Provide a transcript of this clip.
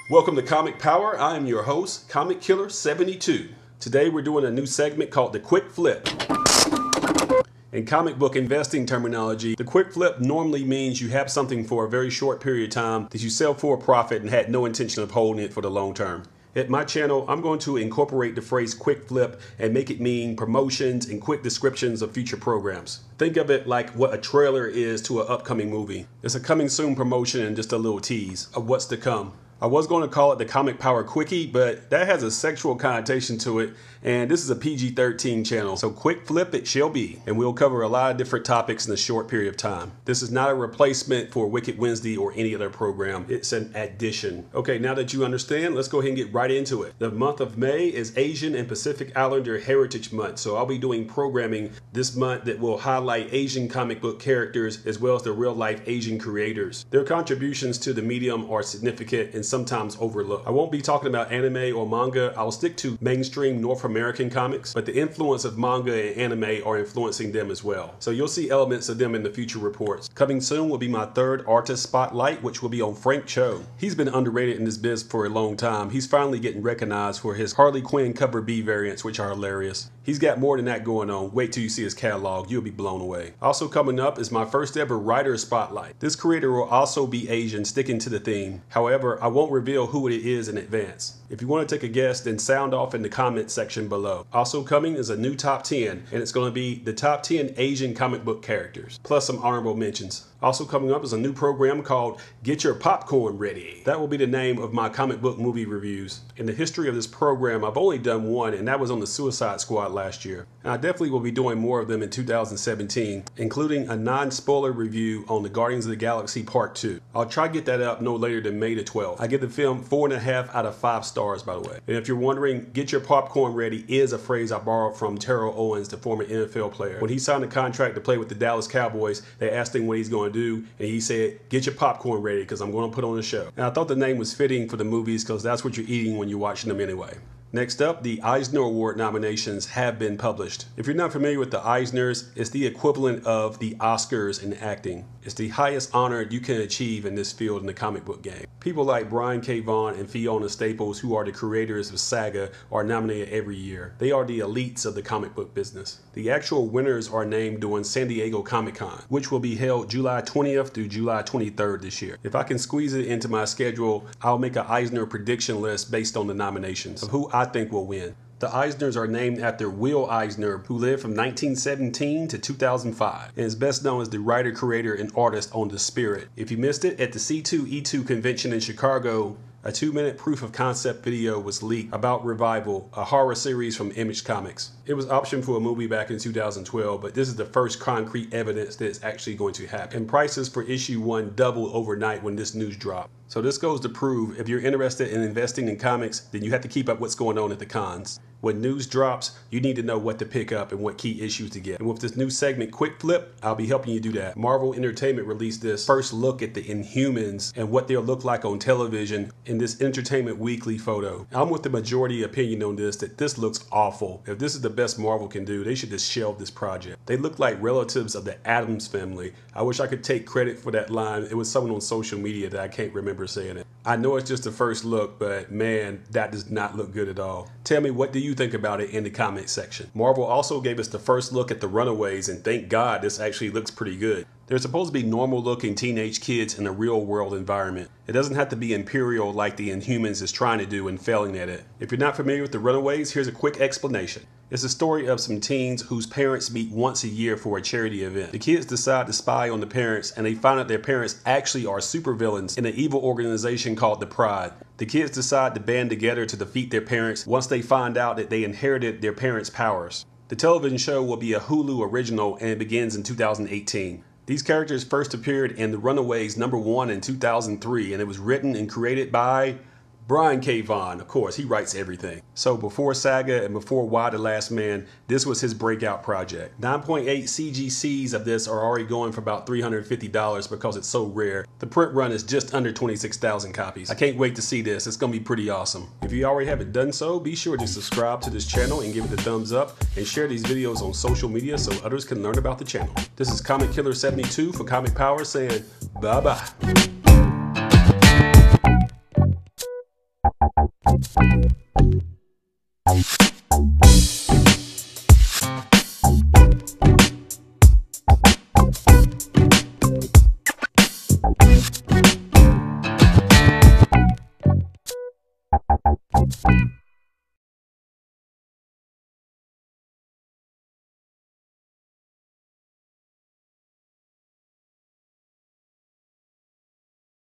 Welcome to Comic Power. I am your host, Comic Killer 72. Today we're doing a new segment called the Quick Flip. In comic book investing terminology, the quick flip normally means you have something for a very short period of time that you sell for a profit and had no intention of holding it for the long term. At my channel, I'm going to incorporate the phrase quick flip and make it mean promotions and quick descriptions of future programs. Think of it like what a trailer is to an upcoming movie. It's a coming soon promotion and just a little tease of what's to come. I was going to call it the Comic Power Quickie, but that has a sexual connotation to it, and this is a PG-13 channel, so quick flip it shall be. And we'll cover a lot of different topics in a short period of time. This is not a replacement for Wicked Wednesday or any other program. It's an addition. Okay, now that you understand, let's go ahead and get right into it. The month of May is Asian and Pacific Islander Heritage Month, so I'll be doing programming this month that will highlight Asian comic book characters as well as the real-life Asian creators. Their contributions to the medium are significant and sometimes overlooked. I won't be talking about anime or manga. I'll stick to mainstream North American comics, but the influence of manga and anime are influencing them as well. So you'll see elements of them in the future reports. Coming soon will be my third artist spotlight, which will be on Frank Cho. He's been underrated in this biz for a long time. He's finally getting recognized for his Harley Quinn cover B variants, which are hilarious. He's got more than that going on. Wait till you see his catalog. You'll be blown away. Also coming up is my first ever writer spotlight. This creator will also be Asian, sticking to the theme. However, I won't reveal who it is in advance. If you want to take a guess, then sound off in the comment section below. Also coming is a new top 10, and it's going to be the top 10 Asian comic book characters, plus some honorable mentions. Also coming up is a new program called Get Your Popcorn Ready. That will be the name of my comic book movie reviews. In the history of this program, I've only done one, and that was on the Suicide Squad last year. And I definitely will be doing more of them in 2017, including a non-spoiler review on the Guardians of the Galaxy Part 2. I'll try to get that up no later than May the 12th. I give the film 4.5 out of 5 stars, by the way. And if you're wondering, get your popcorn ready is a phrase I borrowed from Terrell Owens, the former NFL player. When he signed a contract to play with the Dallas Cowboys, they asked him what he's going to do, and he said, get your popcorn ready because I'm going to put on a show. And I thought the name was fitting for the movies because that's what you're eating when you're watching them anyway. Next up, the Eisner Award nominations have been published. If you're not familiar with the Eisners, it's the equivalent of the Oscars in acting. It's the highest honor you can achieve in this field in the comic book game. People like Brian K. Vaughan and Fiona Staples, who are the creators of Saga, are nominated every year. They are the elites of the comic book business. The actual winners are named during San Diego Comic-Con, which will be held July 20th through July 23rd this year. If I can squeeze it into my schedule, I'll make an Eisner prediction list based on the nominations of who I think will win. The Eisners are named after Will Eisner, who lived from 1917 to 2005, and is best known as the writer, creator, and artist on The Spirit. If you missed it, at the C2E2 convention in Chicago, a 2-minute proof of concept video was leaked about Revival, a horror series from Image Comics. It was optioned for a movie back in 2012, but this is the first concrete evidence that it's actually going to happen. And prices for issue 1 doubled overnight when this news dropped. So this goes to prove if you're interested in investing in comics, then you have to keep up what's going on at the cons. When news drops, you need to know what to pick up and what key issues to get. And with this new segment, Quick Flip, I'll be helping you do that. Marvel Entertainment released this first look at the Inhumans and what they'll look like on television in this Entertainment Weekly photo. I'm with the majority opinion on this, that this looks awful. If this is the best Marvel can do, they should just shelve this project. They look like relatives of the Addams family. I wish I could take credit for that line. It was someone on social media that I can't remember saying it. I know it's just the first look, but man, that does not look good at all. Tell me, what do you think about it in the comment section? Marvel also gave us the first look at the Runaways, and thank God this actually looks pretty good. They're supposed to be normal looking teenage kids in a real world environment. It doesn't have to be imperial like the Inhumans is trying to do and failing at it. If you're not familiar with the Runaways, here's a quick explanation. It's a story of some teens whose parents meet once a year for a charity event. The kids decide to spy on the parents, and they find out their parents actually are supervillains in an evil organization called the Pride. The kids decide to band together to defeat their parents once they find out that they inherited their parents' powers. The television show will be a Hulu original, and it begins in 2018. These characters first appeared in The Runaways #1 in 2003, and it was written and created by Brian K. Vaughan. Of course, he writes everything. So before Saga and before Why the Last Man, this was his breakout project. 9.8 CGCs of this are already going for about $350 because it's so rare. The print run is just under 26,000 copies. I can't wait to see this. It's going to be pretty awesome. If you already haven't done so, be sure to subscribe to this channel and give it a thumbs up and share these videos on social media so others can learn about the channel. This is Comic Killer 72 for Comic Power saying bye-bye.